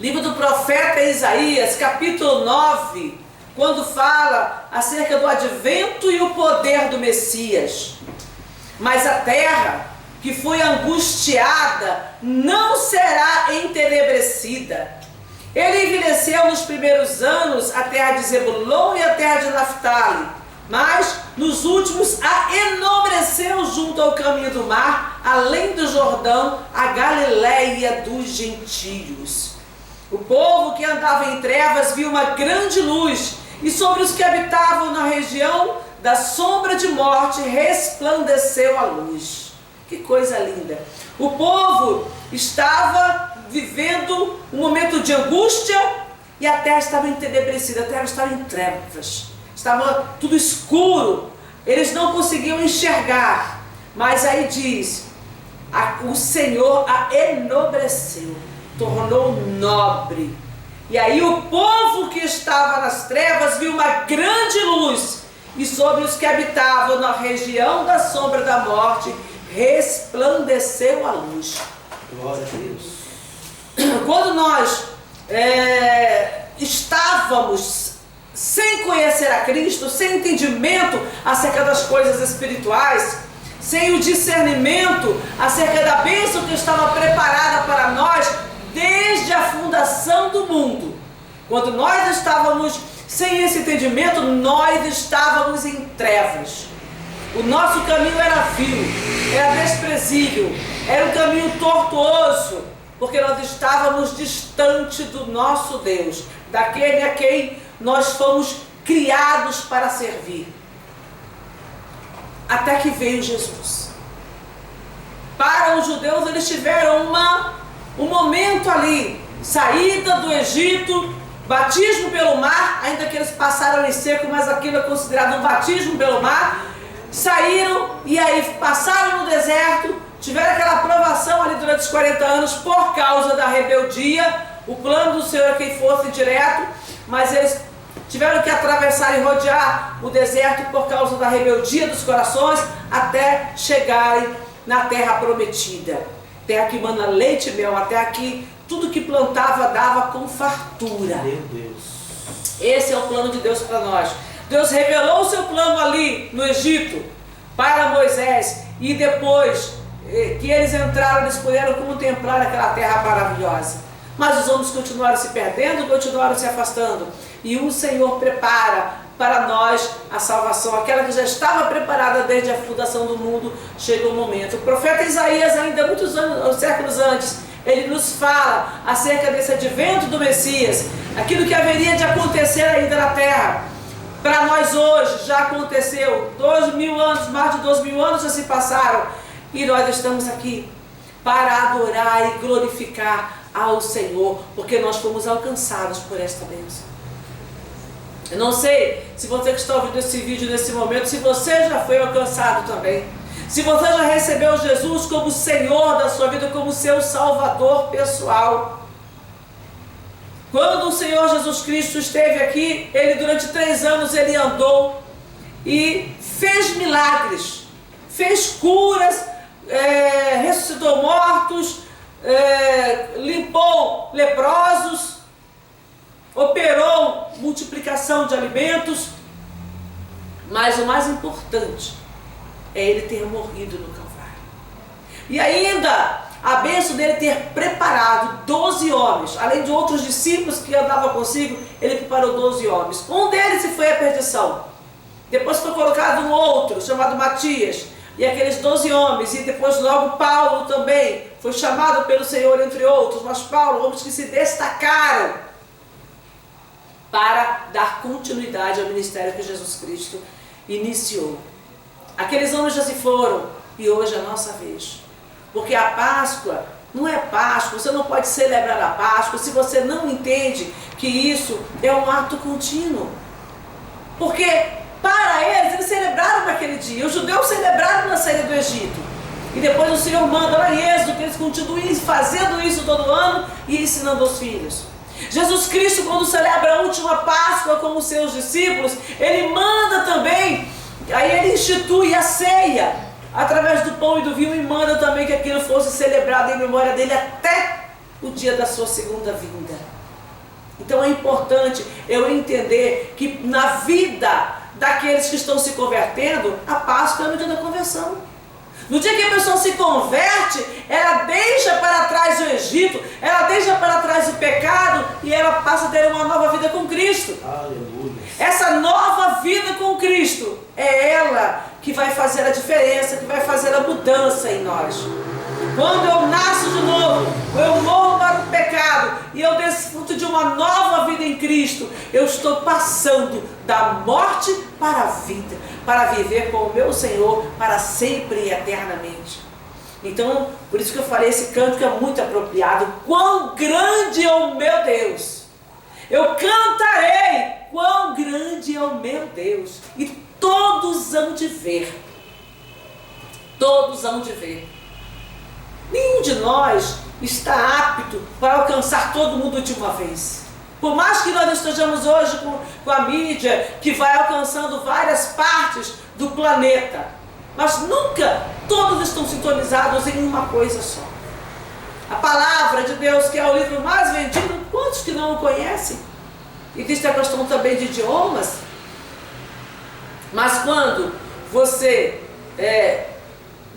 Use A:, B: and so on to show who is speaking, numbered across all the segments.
A: Livro do profeta Isaías, capítulo 9, quando fala acerca do advento e o poder do Messias. Mas a terra que foi angustiada não será entenebrecida. Ele envelheceu nos primeiros anos a terra de Zebulon e a terra de Naftali, mas nos últimos a enobreceu junto ao caminho do mar, além do Jordão, a Galileia dos gentios. O povo que andava em trevas viu uma grande luz, e sobre os que habitavam na região da sombra de morte resplandeceu a luz. Que coisa linda! O povo estava vivendo um momento de angústia e a terra estava entenebrecida, a terra estava em trevas, estava tudo escuro, eles não conseguiam enxergar, mas aí diz, o Senhor a enobreceu, tornou nobre, e aí o povo que estava nas trevas viu uma grande luz, e sobre os que habitavam na região da sombra da morte resplandeceu a luz.
B: Glória a Deus.
A: Quando nós estávamos sem conhecer a Cristo, sem entendimento acerca das coisas espirituais, sem o discernimento acerca da bênção que estava preparada para nós desde a fundação do mundo, quando nós estávamos sem esse entendimento, nós estávamos em trevas. O nosso caminho era vil, era desprezível, era um caminho tortuoso, porque nós estávamos distante do nosso Deus, daquele a quem nós fomos criados para servir. Até que veio Jesus. Para os judeus, eles tiveram um momento ali, saída do Egito, batismo pelo mar, ainda que eles passaram em seco, mas aquilo é considerado um batismo pelo mar. Saíram e aí passaram no deserto, tiveram aquela provação ali durante os 40 anos por causa da rebeldia. O plano do Senhor é que fosse direto, mas eles tiveram que atravessar e rodear o deserto por causa da rebeldia dos corações, até chegarem na terra prometida, terra que mana leite e mel, a terra que tudo que plantava dava com fartura.
B: Meu Deus.
A: Esse é o plano de Deus para nós. Deus revelou o seu plano ali no Egito para Moisés, e depois que eles entraram, eles puderam contemplar aquela terra maravilhosa. Mas os homens continuaram se perdendo, continuaram se afastando, e o Senhor prepara para nós a salvação, aquela que já estava preparada desde a fundação do mundo. Chega o momento. O profeta Isaías, ainda muitos anos, séculos antes, ele nos fala acerca desse advento do Messias, aquilo que haveria de acontecer ainda na terra. Para nós hoje já aconteceu, 12.000 anos, mais de 12.000 anos já se passaram, e nós estamos aqui para adorar e glorificar ao Senhor, porque nós fomos alcançados por esta bênção. Eu não sei se você que está ouvindo esse vídeo nesse momento, se você já foi alcançado também, se você já recebeu Jesus como Senhor da sua vida, como seu Salvador pessoal. Quando o Senhor Jesus Cristo esteve aqui, ele durante 3 anos ele andou e fez milagres, fez curas, ressuscitou mortos, limpou leprosos, operou multiplicação de alimentos, mas o mais importante é ele ter morrido no Calvário. E ainda a bênção dele ter preparado 12 homens, além de outros discípulos que andavam consigo, ele preparou 12 homens. Um deles se foi à perdição. Depois foi colocado um outro, chamado Matias, e aqueles 12 homens, e depois logo Paulo também, foi chamado pelo Senhor, entre outros, mas Paulo, homens que se destacaram para dar continuidade ao ministério que Jesus Cristo iniciou. Aqueles homens já se foram, e hoje é a nossa vez. Porque a Páscoa não é Páscoa, você não pode celebrar a Páscoa se você não entende que isso é um ato contínuo. Porque para eles celebraram naquele dia, os judeus celebraram na saída do Egito. E depois o Senhor manda lá em Êxodo que eles continuem fazendo isso todo ano e ensinando aos filhos. Jesus Cristo, quando celebra a última Páscoa com os seus discípulos, ele manda também, aí ele institui a ceia através do pão e do vinho, e manda também que aquilo fosse celebrado em memória dele até o dia da sua segunda vinda. Então é importante eu entender que na vida daqueles que estão se convertendo, a Páscoa é no dia da conversão. No dia que a pessoa se converte, ela deixa para trás o Egito, ela deixa para trás o pecado e ela passa a ter uma nova vida com Cristo.
B: Aleluia.
A: Essa nova vida com Cristo é ela que vai fazer a diferença, que vai fazer a mudança em nós. Quando eu nasço de novo, eu morro para o pecado e eu desfruto de uma nova vida em Cristo, eu estou passando da morte para a vida, para viver com o meu Senhor para sempre e eternamente. Então, por isso que eu falei, esse canto que é muito apropriado. Quão grande é o meu Deus! Eu cantarei, quão grande é o meu Deus! E todos hão de ver. Todos hão de ver. Nenhum de nós está apto para alcançar todo mundo de uma vez. Por mais que nós estejamos hoje com a mídia que vai alcançando várias partes do planeta, mas nunca todos estão sintonizados em uma coisa só. A palavra de Deus, que é o livro mais vendido, quantos que não o conhecem? Existe a questão também de idiomas. Mas quando você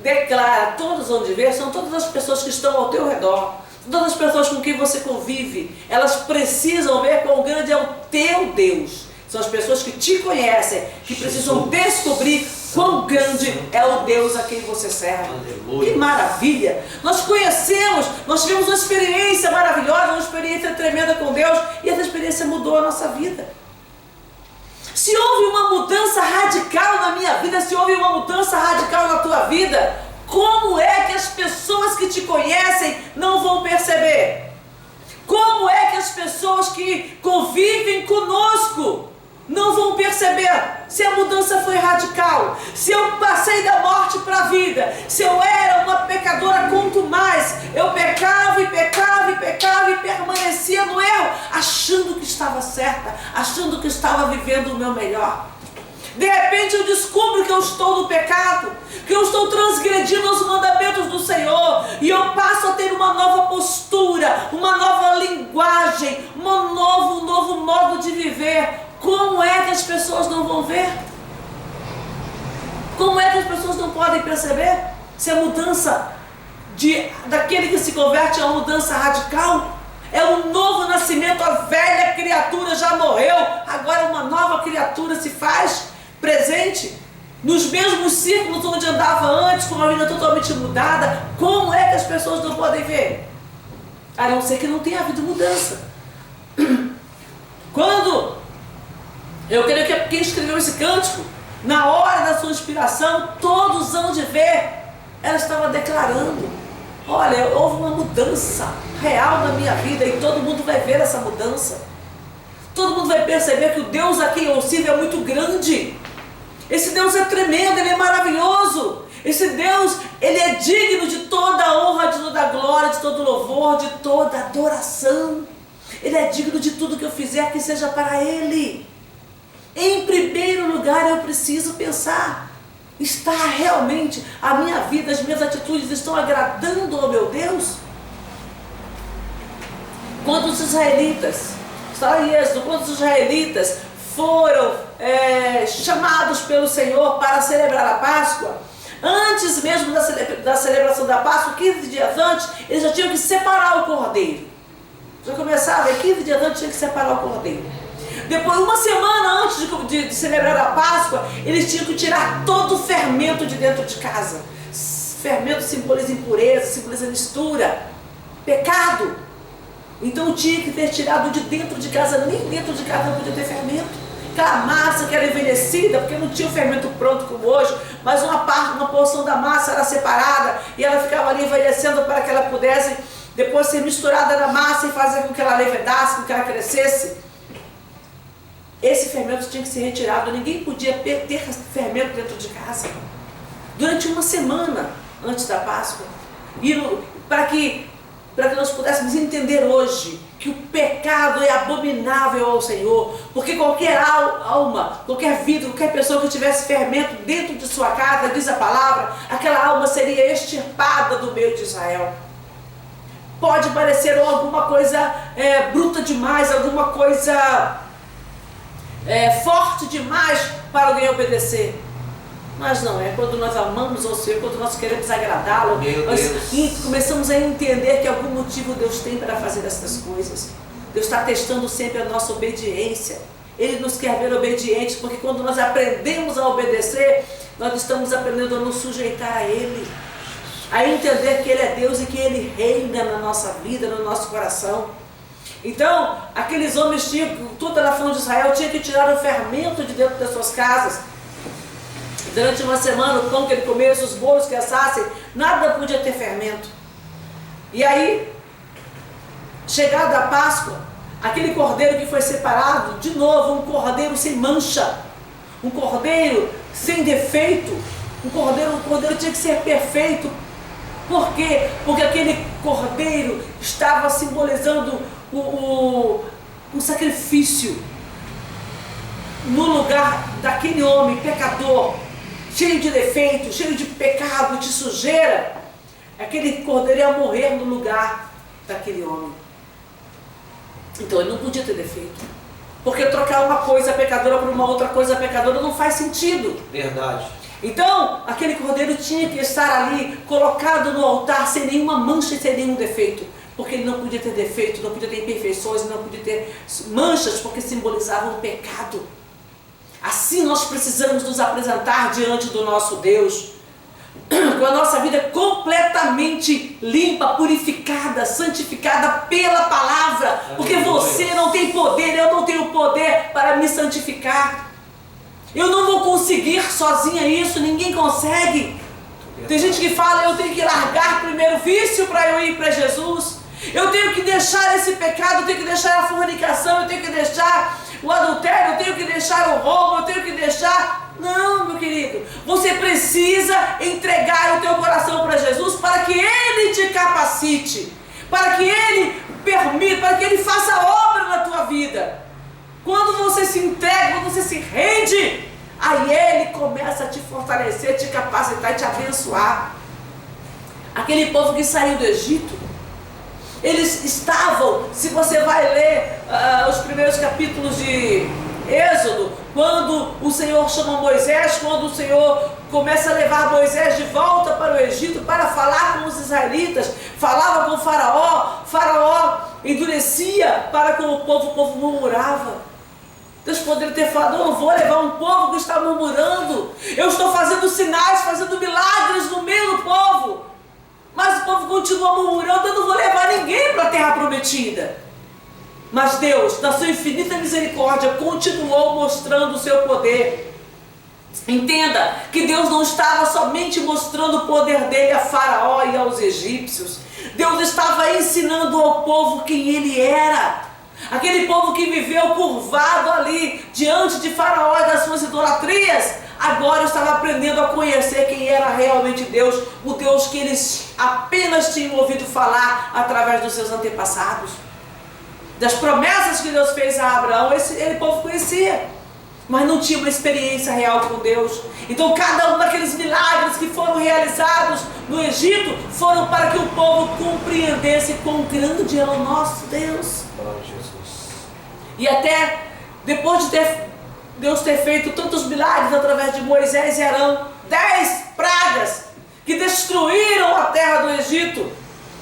A: declara, todos vão de ver, são todas as pessoas que estão ao teu redor, todas as pessoas com quem você convive, elas precisam ver quão grande é o teu Deus. São as pessoas que te conhecem, que precisam descobrir quão grande é o Deus a quem você serve. Que maravilha! Nós conhecemos, nós tivemos uma experiência maravilhosa, uma experiência tremenda com Deus, e essa experiência mudou a nossa vida. Se houve uma mudança radical na minha vida, se houve uma mudança radical na tua vida, como é que as pessoas que te conhecem não vão perceber? Como é que as pessoas que convivem conosco não vão perceber se a mudança foi radical? Se eu passei da morte para a vida, se eu era uma pecadora, quanto mais eu pecava e pecava e pecava e permanecia no erro, achando que estava certa, achando que estava vivendo o meu melhor. De repente eu descubro que eu estou no pecado, que eu estou transgredindo os mandamentos do Senhor, e eu passo a ter uma nova postura, uma nova linguagem, um novo modo de viver. Como é que as pessoas não vão ver? Como é que as pessoas não podem perceber? Se a mudança daquele que se converte é uma mudança radical, é um novo nascimento, a velha criatura já morreu, agora uma nova criatura se faz presente, nos mesmos círculos onde andava antes, com uma vida totalmente mudada. Como é que as pessoas não podem ver? A não ser que não tenha havido mudança. Quando eu creio que quem escreveu esse cântico, na hora da sua inspiração, todos hão de ver, ela estava declarando: olha, houve uma mudança real na minha vida, e todo mundo vai ver essa mudança. Todo mundo vai perceber que o Deus a quem eu sirvo é muito grande. Esse Deus é tremendo, Ele é maravilhoso. Esse Deus, Ele é digno de toda a honra, de toda a glória, de todo louvor, de toda adoração. Ele é digno de tudo que eu fizer que seja para Ele. Em primeiro lugar, eu preciso pensar: está realmente a minha vida, as minhas atitudes estão agradando ao meu Deus? Quando os israelitas, está em Êxodo, quando os israelitas foram chamados pelo Senhor para celebrar a Páscoa, antes mesmo da celebração da Páscoa, 15 dias antes, eles já tinham que separar o cordeiro. Já começava, 15 dias antes tinha que separar o cordeiro. Depois, uma semana antes de celebrar a Páscoa, eles tinham que tirar todo o fermento de dentro de casa. Fermento simboliza impureza, simboliza mistura, pecado. Então tinha que ter tirado de dentro de casa, nem dentro de casa não podia ter fermento. Aquela massa que era envelhecida, porque não tinha o fermento pronto como hoje, mas uma porção da massa era separada e ela ficava ali envelhecendo para que ela pudesse depois ser misturada na massa e fazer com que ela levedasse, com que ela crescesse. Esse fermento tinha que ser retirado, ninguém podia ter fermento dentro de casa durante uma semana antes da Páscoa. E para que nós pudéssemos entender hoje que o pecado é abominável ao Senhor, porque qualquer alma, qualquer vida, qualquer pessoa que tivesse fermento dentro de sua casa, diz a palavra, aquela alma seria extirpada do meio de Israel. pode parecer alguma coisa bruta demais, alguma coisa forte demais para alguém obedecer. Mas não é. Quando nós amamos ao Senhor, quando nós queremos agradá-lo, nós começamos a entender que algum motivo Deus tem para fazer essas coisas. Deus está testando sempre a nossa obediência. Ele nos quer ver obedientes, porque quando nós aprendemos a obedecer, nós estamos aprendendo a nos sujeitar a Ele, a entender que Ele é Deus e que Ele reina na nossa vida, no nosso coração. Então, aqueles homens tinham, toda a nação de Israel tinha que tirar o fermento de dentro das suas casas. Durante uma semana, o pão que ele comesse, os bolos que assassem, nada podia ter fermento. E aí, chegada a Páscoa, aquele cordeiro que foi separado, de novo, um cordeiro sem mancha, um cordeiro sem defeito, o cordeiro tinha que ser perfeito. Por quê? Porque aquele cordeiro estava simbolizando o sacrifício no lugar daquele homem pecador, cheio de defeitos, cheio de pecado, de sujeira. Aquele cordeiro ia morrer no lugar daquele homem. Então ele não podia ter defeito, porque trocar uma coisa pecadora por uma outra coisa pecadora não faz sentido.
B: Verdade.
A: Então aquele cordeiro tinha que estar ali colocado no altar sem nenhuma mancha e sem nenhum defeito, porque ele não podia ter defeito, não podia ter imperfeições, não podia ter manchas, porque simbolizavam o pecado. Assim nós precisamos nos apresentar diante do nosso Deus, com a nossa vida completamente limpa, purificada, santificada pela palavra, porque você não tem poder, eu não tenho poder para me santificar. Eu não vou conseguir sozinha isso, ninguém consegue. Tem gente que fala, eu tenho que largar primeiro o vício para eu ir para Jesus. Eu tenho que deixar esse pecado, eu tenho que deixar a fornicação, eu tenho que deixar o adultério, eu tenho que deixar o roubo, eu tenho que deixar... Não, meu querido, você precisa entregar o teu coração para Jesus, para que Ele te capacite, para que Ele permita, para que Ele faça obra na tua vida. Quando você se entrega, quando você se rende, aí Ele começa a te fortalecer, te capacitar e te abençoar. Aquele povo que saiu do Egito, eles estavam, se você vai ler os primeiros capítulos de Êxodo, quando o Senhor chama Moisés, quando o Senhor começa a levar Moisés de volta para o Egito para falar com os israelitas, falava com o Faraó endurecia para com o povo murmurava. Deus poderia ter falado, eu não vou levar um povo que está murmurando, eu estou fazendo sinais, fazendo milagres no meio do povo. Mas o povo continua murmurando, eu não vou levar ninguém para a terra prometida. Mas Deus, na sua infinita misericórdia, continuou mostrando o seu poder. Entenda que Deus não estava somente mostrando o poder dele a Faraó e aos egípcios. Deus estava ensinando ao povo quem ele era. Aquele povo que viveu curvado ali, diante de Faraó e das suas idolatrias, agora estava aprendendo a conhecer quem era realmente Deus, o Deus que eles apenas tinham ouvido falar através dos seus antepassados. Das promessas que Deus fez a Abraão, esse povo conhecia, mas não tinha uma experiência real com Deus. Então cada um daqueles milagres que foram realizados no Egito foram para que o povo compreendesse quão grande é o nosso Deus. E até depois de Deus ter feito tantos milagres através de Moisés e Arão, 10 pragas que destruíram a terra do Egito,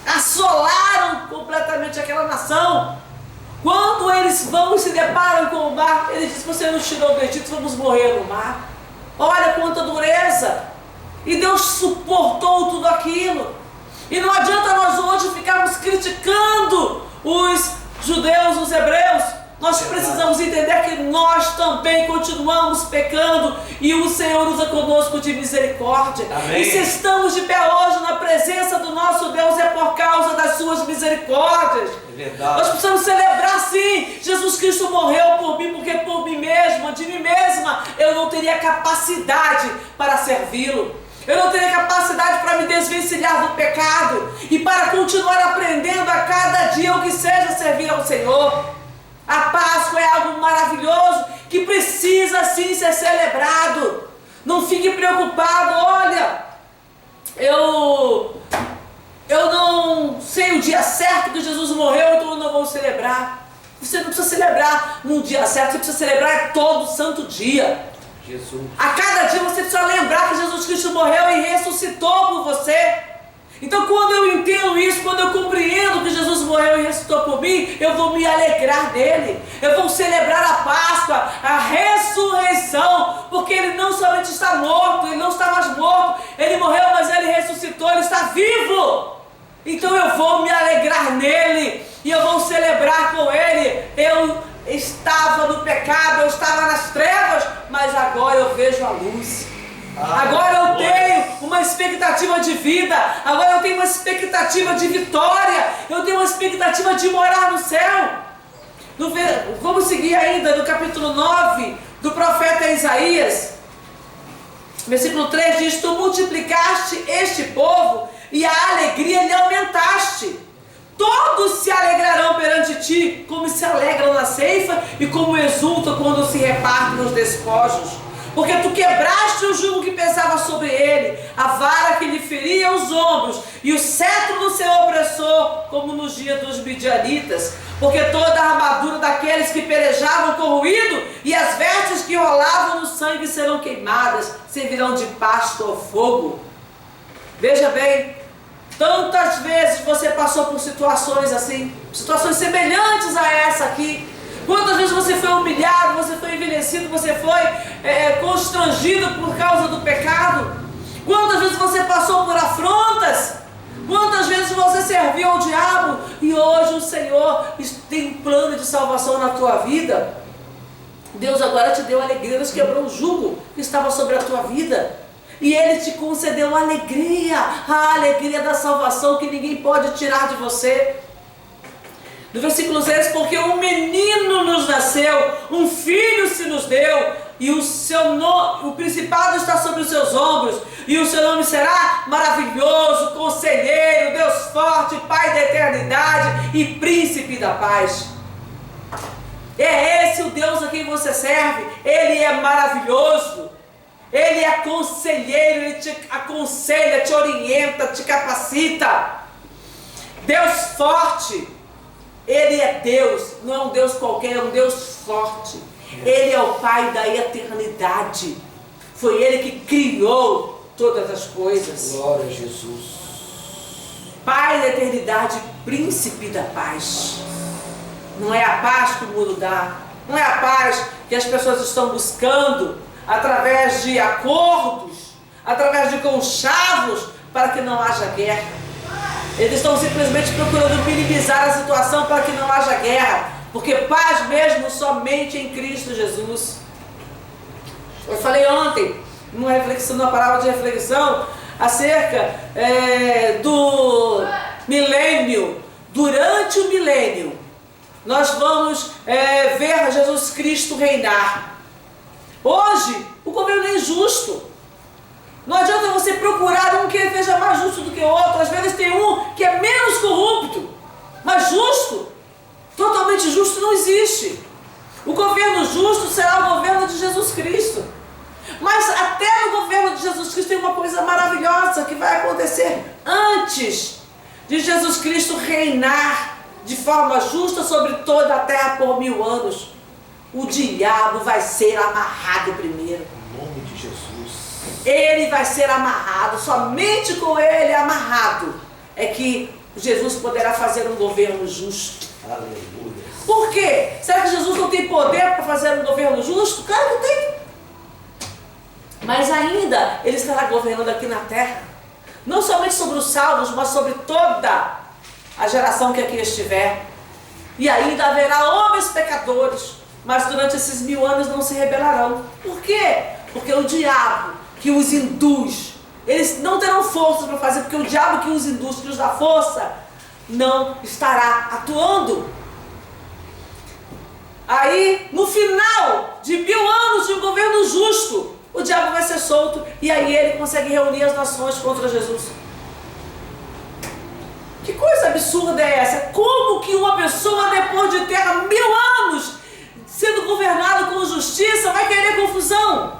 A: assolaram completamente aquela nação. Quando eles vão e se deparam com o mar, ele diz, você nos tirou do Egito, vamos morrer no mar. Olha quanta dureza. E Deus suportou tudo aquilo. E não adianta nós hoje ficarmos criticando os judeus, os hebreus. Nós precisamos entender que nós também continuamos pecando e o Senhor usa conosco de misericórdia.
B: Amém.
A: E se estamos de pé hoje na presença do nosso Deus é por causa das suas misericórdias.
B: É verdade.
A: Nós precisamos celebrar sim, Jesus Cristo morreu por mim, porque por mim mesma, de mim mesma, eu não teria capacidade para servi-lo. Eu não teria capacidade para me desvencilhar do pecado e para continuar aprendendo a cada dia o que seja servir ao Senhor. A Páscoa é algo maravilhoso que precisa sim ser celebrado. Não fique preocupado, olha, eu eu não sei o dia certo que Jesus morreu, então eu não vou celebrar. Você não precisa celebrar num dia certo, você precisa celebrar todo santo dia.
B: Jesus.
A: A cada dia você precisa lembrar que Jesus Cristo morreu e ressuscitou por você. Então quando eu entendo isso, quando eu compreendo que Jesus morreu e ressuscitou por mim, eu vou me alegrar dele. Eu vou celebrar a Páscoa, a ressurreição, porque ele não somente está morto, ele não está mais morto, ele morreu, mas ele ressuscitou, ele está vivo. Então eu vou me alegrar nele e eu vou celebrar com ele. Eu estava no pecado, eu estava nas trevas, mas agora eu vejo a luz. Agora eu tenho uma expectativa de vida, agora eu tenho uma expectativa de vitória, eu tenho uma expectativa de morar no céu. Vamos seguir ainda no capítulo 9 do profeta Isaías, versículo 3 diz: tu multiplicaste este povo e a alegria lhe aumentaste. Todos se alegrarão perante ti, como se alegram na ceifa e como exultam quando se repartem os despojos. Porque tu quebraste o jugo que pesava sobre ele, a vara que lhe feria os ombros, e o cetro do seu opressor, como nos dias dos midianitas. Porque toda a armadura daqueles que pelejavam corroído, e as vestes que rolavam no sangue serão queimadas, servirão de pasto ao fogo. Veja bem, tantas vezes você passou por situações assim, situações semelhantes a essa aqui. Quantas vezes você foi humilhado, você foi envelhecido, você foi constrangido por causa do pecado? Quantas vezes você passou por afrontas? Quantas vezes você serviu ao diabo? E hoje o Senhor tem um plano de salvação na tua vida. Deus agora te deu alegria, Deus quebrou o jugo que estava sobre a tua vida. E Ele te concedeu alegria, a alegria da salvação que ninguém pode tirar de você. No versículo 6, porque um menino nos nasceu, um filho se nos deu, e o principado está sobre os seus ombros, e o seu nome será maravilhoso, conselheiro, Deus forte, Pai da eternidade e príncipe da paz. É esse o Deus a quem você serve. Ele é maravilhoso, ele é conselheiro, ele te aconselha, te orienta, te capacita. Deus forte. Ele é Deus, não é um Deus qualquer, é um Deus forte. Ele é o Pai da eternidade. Foi Ele que criou todas as coisas.
B: Glória a Jesus.
A: Pai da eternidade, príncipe da paz. Não é a paz que o mundo dá, não é a paz que as pessoas estão buscando através de acordos, através de conchavos, para que não haja guerra. Eles estão simplesmente procurando minimizar a situação para que não haja guerra, porque paz mesmo somente em Cristo Jesus. Eu falei ontem, numa palavra de reflexão, acerca do milênio. Durante o milênio, nós vamos ver Jesus Cristo reinar. Hoje, o governo é injusto. Não adianta você procurar um que seja mais justo do que o outro. Às vezes tem um que é menos corrupto, mas justo. Totalmente justo não existe. O governo justo será o governo de Jesus Cristo. Mas até no governo de Jesus Cristo tem uma coisa maravilhosa que vai acontecer antes de Jesus Cristo reinar de forma justa sobre toda a terra por 1000 anos. O diabo vai ser amarrado primeiro.
B: Em nome de Jesus.
A: Ele vai ser amarrado, somente com ele amarrado é que Jesus poderá fazer um governo justo.
B: Aleluia.
A: Por quê? Será que Jesus não tem poder para fazer um governo justo? Claro que tem. Mas ainda ele estará governando aqui na terra, não somente sobre os salvos, mas sobre toda a geração que aqui estiver. E ainda haverá homens pecadores, mas durante esses 1000 anos não se rebelarão. Por quê? Porque o diabo que os induz, eles não terão força para fazer, porque o diabo que os induz, que os dá força, não estará atuando. Aí, no final de 1000 anos de um governo justo, o diabo vai ser solto, e aí ele consegue reunir as nações contra Jesus. Que coisa absurda é essa? Como que uma pessoa, depois de ter 1000 anos sendo governado com justiça, vai querer confusão?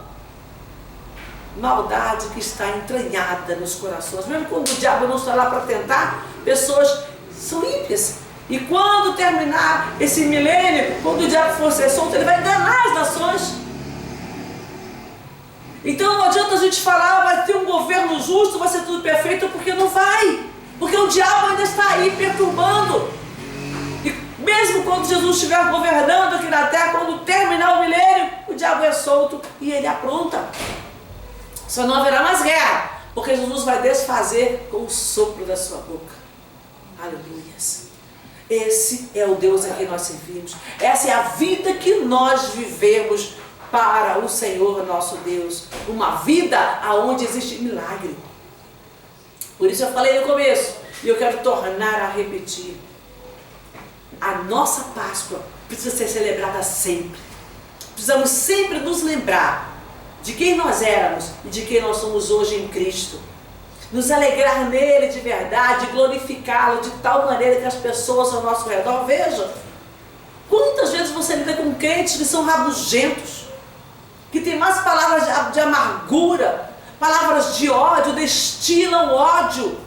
A: maldade que está entranhada nos corações. Mesmo quando o diabo não está lá para tentar, pessoas são ímpias. E quando terminar esse milênio, quando o diabo for ser solto, ele vai enganar as nações. Então não adianta a gente falar, vai ter um governo justo, vai ser tudo perfeito, porque não vai. Porque o diabo ainda está aí perturbando. E mesmo quando Jesus estiver governando aqui na terra, quando terminar o milênio, o diabo é solto e ele apronta. Só não haverá mais guerra, porque Jesus vai desfazer com o sopro da sua boca. Aleluias. Esse é o Deus a quem nós servimos. Essa é a vida que nós vivemos para o Senhor nosso Deus. Uma vida onde existe milagre. Por isso eu falei no começo, e eu quero tornar a repetir. A nossa Páscoa precisa ser celebrada sempre. Precisamos sempre nos lembrar de quem nós éramos e de quem nós somos hoje em Cristo. Nos alegrar nele de verdade, glorificá-lo de tal maneira que as pessoas ao nosso redor vejam. Quantas vezes você lida com crentes que são rabugentos, que tem mais palavras de amargura, palavras de ódio, destilam ódio.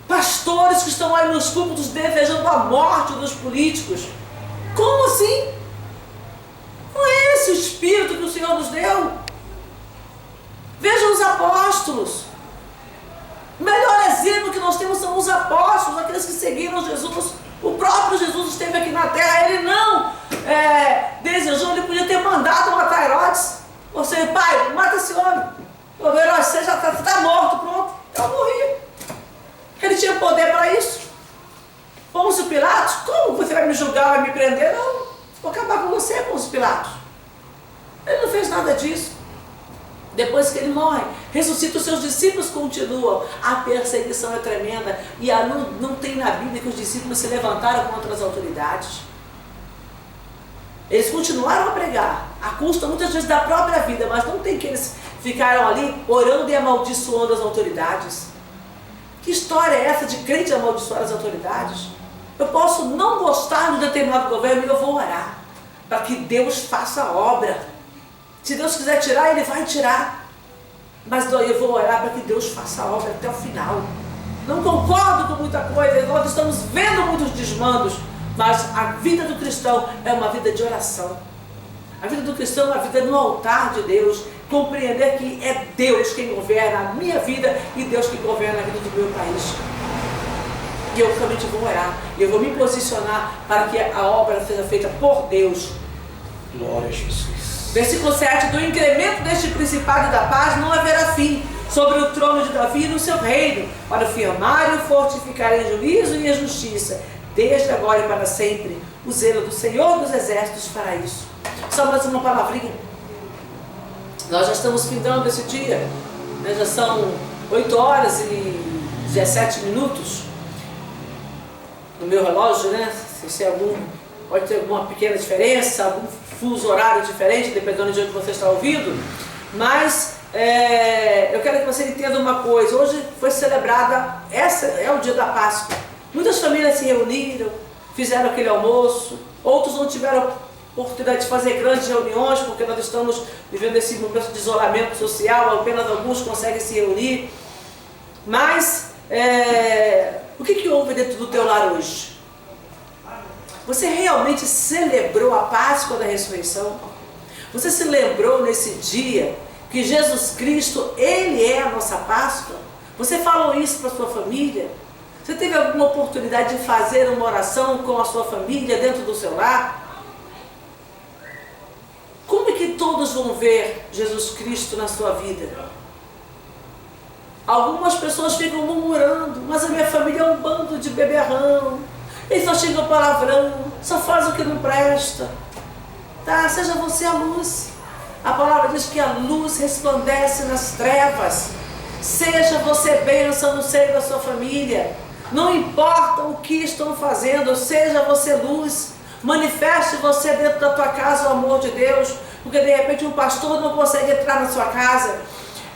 A: Pastores que estão aí nos púlpitos desejando a morte dos políticos. Como assim? Não é esse o espírito que o Senhor nos deu? Vejam os apóstolos. O melhor exemplo que nós temos são os apóstolos, aqueles que seguiram Jesus. O próprio Jesus esteve aqui na terra, ele não desejou, ele podia ter mandado matar Herodes. Ou seja, pai, mata esse homem. O Herodes, você já está morto, pronto. Eu morri. Ele tinha poder para isso. Pôncio Pilatos, como você vai me julgar, vai me prender? Não, vou acabar com você, Pôncio Pilatos. Ele não fez nada disso. Depois que ele morre, ressuscita, os seus discípulos continuam. A perseguição é tremenda. E não tem na Bíblia que os discípulos se levantaram contra as autoridades. Eles continuaram a pregar, a custa muitas vezes da própria vida, mas não tem que eles ficaram ali orando e amaldiçoando as autoridades. Que história é essa de crente amaldiçoar as autoridades? Eu posso não gostar de um determinado governo e eu vou orar para que Deus faça a obra. Se Deus quiser tirar, Ele vai tirar. Mas eu vou orar para que Deus faça a obra até o final. Não concordo com muita coisa, nós estamos vendo muitos desmandos, mas a vida do cristão é uma vida de oração. A vida do cristão é uma vida no altar de Deus, compreender que é Deus quem governa a minha vida e Deus que governa a vida do meu país. E eu realmente vou orar, eu vou me posicionar para que a obra seja feita por Deus.
B: Glória a Jesus.
A: Versículo 7, do incremento deste principado e da paz não haverá fim sobre o trono de Davi e no seu reino, para o firmar e o fortificar em juízo e em justiça, desde agora e para sempre. O zelo do Senhor dos Exércitos fará isso. Só mais uma palavrinha. Nós já estamos findando esse dia, né? Já são 8 horas e 17 minutos no meu relógio, né? Se pode ter alguma pequena diferença, algum fuso horário diferente, dependendo de onde você está ouvindo, mas eu quero que você entenda uma coisa. Hoje foi celebrada, essa é o dia da Páscoa. Muitas famílias se reuniram, fizeram aquele almoço, outros não tiveram oportunidade de fazer grandes reuniões, porque nós estamos vivendo esse momento de isolamento social, apenas alguns conseguem se reunir. Mas o que houve dentro do teu lar hoje? Você realmente celebrou a Páscoa da ressurreição? Você se lembrou nesse dia que Jesus Cristo, Ele é a nossa Páscoa? Você falou isso para a sua família? Você teve alguma oportunidade de fazer uma oração com a sua família dentro do seu lar? Como é que todos vão ver Jesus Cristo na sua vida? Algumas pessoas ficam murmurando, mas a minha família é um bando de beberrão. Eles só xingam palavrão, só faz o que não presta. Tá? Seja você a luz. A palavra diz que a luz resplandece nas trevas. Seja você bênção no seio da sua família. Não importa o que estão fazendo, seja você luz. Manifeste você dentro da tua casa o amor de Deus. Porque de repente um pastor não consegue entrar na sua casa.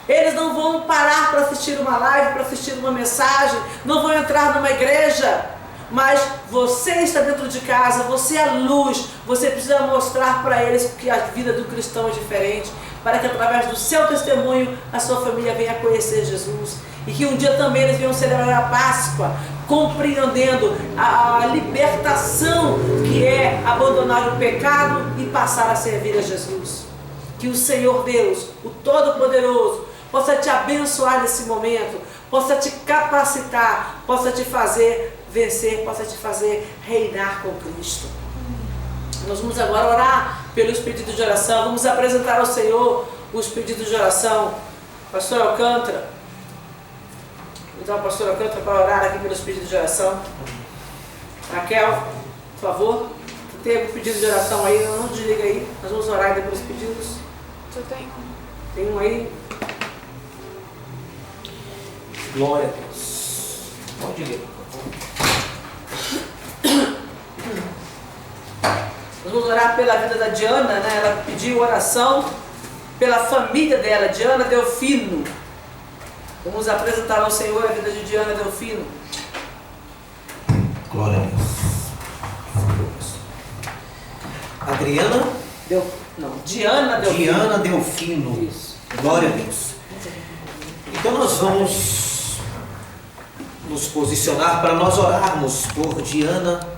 A: Eles não vão parar para assistir uma live, para assistir uma mensagem. Não vão entrar numa igreja. Mas você está dentro de casa, você é luz, você precisa mostrar para eles que a vida do cristão é diferente. para que através do seu testemunho a sua família venha conhecer Jesus. E que um dia também eles venham celebrar a Páscoa, compreendendo a libertação que é abandonar o pecado e passar a servir a Jesus. Que o Senhor Deus, o Todo-Poderoso, possa te abençoar nesse momento, possa te capacitar, possa te fazer vencer, possa te fazer reinar com Cristo. Nós vamos agora orar pelos pedidos de oração, vamos apresentar ao Senhor os pedidos de oração. Pastor Alcântara, então a pastora Alcântara para orar aqui pelos pedidos de oração. Raquel, por favor, tem algum pedido de oração aí? Não desliga aí, nós vamos orar ainda pelos pedidos.
C: Eu tenho.
A: Tem um aí?
B: Glória a Deus. Pode ler, por favor.
A: Nós vamos orar pela vida da Diana, né? Ela pediu oração pela família dela, Diana Delfino. Vamos apresentar ao Senhor a vida de Diana Delfino.
B: Glória a Deus. Adriana?
A: Diana Delfino.
B: Diana Delfino.
A: Isso.
B: Glória a Deus. Então nós vamos nos posicionar para nós orarmos por Diana